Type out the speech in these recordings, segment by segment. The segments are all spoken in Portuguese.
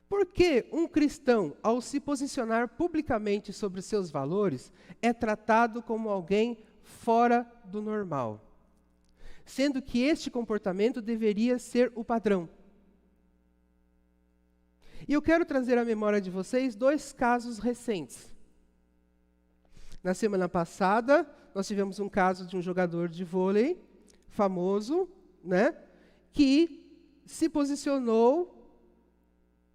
Por que um cristão, ao se posicionar publicamente sobre seus valores, é tratado como alguém fora do normal? Sendo que este comportamento deveria ser o padrão. E eu quero trazer à memória de vocês 2 casos recentes. Na semana passada, nós tivemos um caso de um jogador de vôlei famoso, né, que se posicionou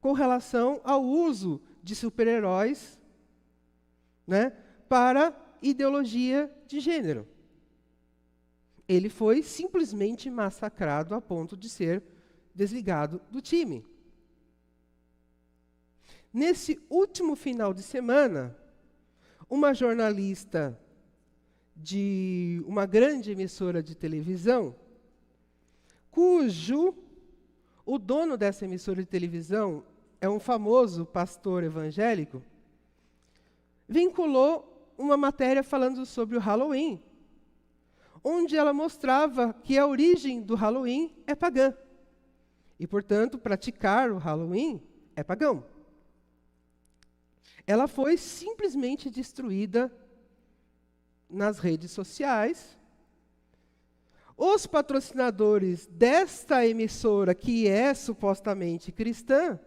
com relação ao uso de super-heróis, né, para ideologia de gênero. Ele foi simplesmente massacrado a ponto de ser desligado do time. Nesse último final de semana, uma jornalista de uma grande emissora de televisão, o dono dessa emissora de televisão é um famoso pastor evangélico, vinculou uma matéria falando sobre o Halloween, onde ela mostrava que a origem do Halloween é pagã. E, portanto, praticar o Halloween é pagão. Ela foi simplesmente destruída nas redes sociais. Os patrocinadores desta emissora, que é supostamente cristã,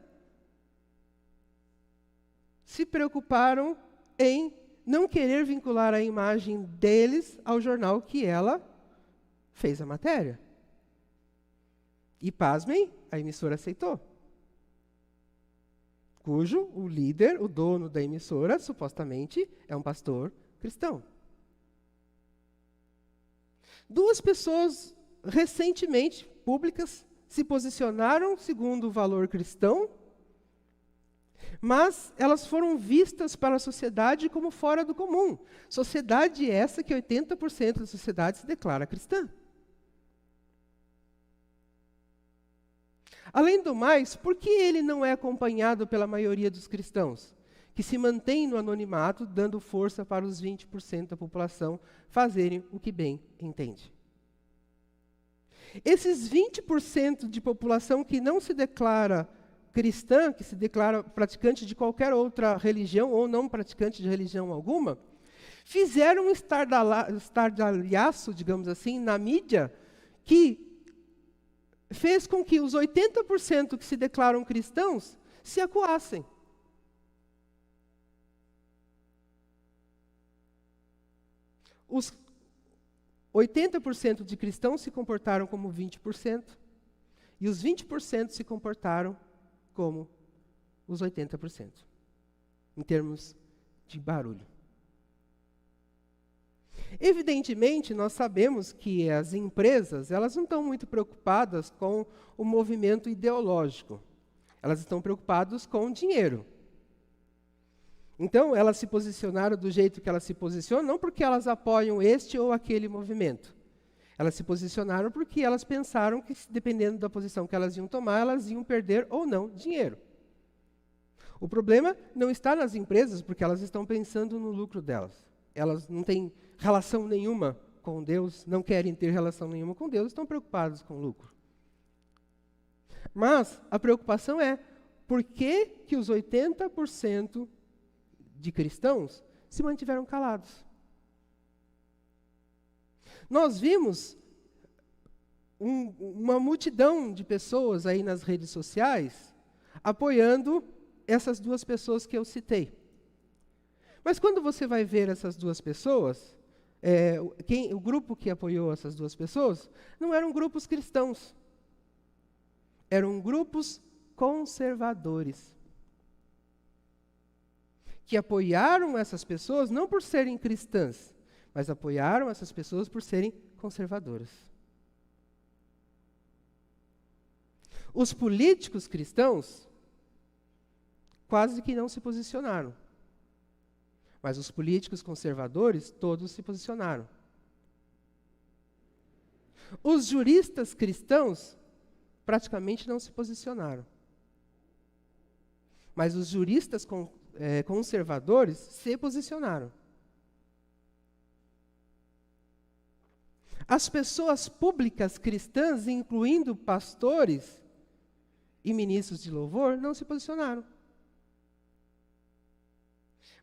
se preocuparam em não querer vincular a imagem deles ao jornal que ela fez a matéria. E, pasmem, a emissora aceitou. Cujo o líder, o dono da emissora, supostamente é um pastor cristão. 2 pessoas recentemente públicas se posicionaram segundo o valor cristão, mas elas foram vistas pela sociedade como fora do comum. Sociedade essa que 80% da sociedade se declara cristã. Além do mais, por que ele não é acompanhado pela maioria dos cristãos, que se mantém no anonimato, dando força para os 20% da população fazerem o que bem entende? Esses 20% de população que não se declara cristã, que se declara praticante de qualquer outra religião ou não praticante de religião alguma, fizeram um estardalhaço, digamos assim, na mídia, que fez com que os 80% que se declaram cristãos se acuassem. Os 80% de cristãos se comportaram como 20%, e os 20% se comportaram como os 80%, em termos de barulho. Evidentemente, nós sabemos que as empresas, elas não estão muito preocupadas com o movimento ideológico. Elas estão preocupadas com o dinheiro. Então, elas se posicionaram do jeito que elas se posicionam, não porque elas apoiam este ou aquele movimento. Elas se posicionaram porque elas pensaram que, dependendo da posição que elas iam tomar, elas iam perder ou não dinheiro. O problema não está nas empresas, porque elas estão pensando no lucro delas. Elas não têm relação nenhuma com Deus, não querem ter relação nenhuma com Deus, estão preocupadas com o lucro. Mas a preocupação é, por que que os 80% de cristãos se mantiveram calados? Nós vimos uma multidão de pessoas aí nas redes sociais apoiando essas 2 pessoas que eu citei. Mas quando você vai ver essas 2 pessoas, o grupo que apoiou essas 2 pessoas, não eram grupos cristãos. Eram grupos conservadores. Que apoiaram essas pessoas não por serem cristãs, mas apoiaram essas pessoas por serem conservadoras. Os políticos cristãos quase que não se posicionaram. Mas os políticos conservadores, todos se posicionaram. Os juristas cristãos praticamente não se posicionaram. Mas os juristas conservadores se posicionaram. As pessoas públicas cristãs, incluindo pastores, e ministros de louvor não se posicionaram.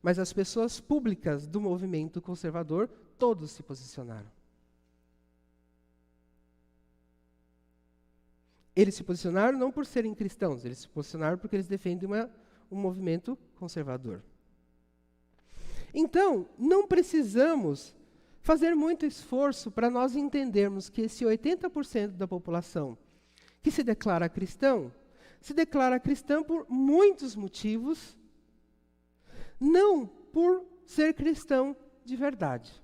Mas as pessoas públicas do movimento conservador, todos se posicionaram. Eles se posicionaram não por serem cristãos, eles se posicionaram porque eles defendem um movimento conservador. Então, não precisamos fazer muito esforço para nós entendermos que esse 80% da população que se declara cristã por muitos motivos, não por ser cristão de verdade.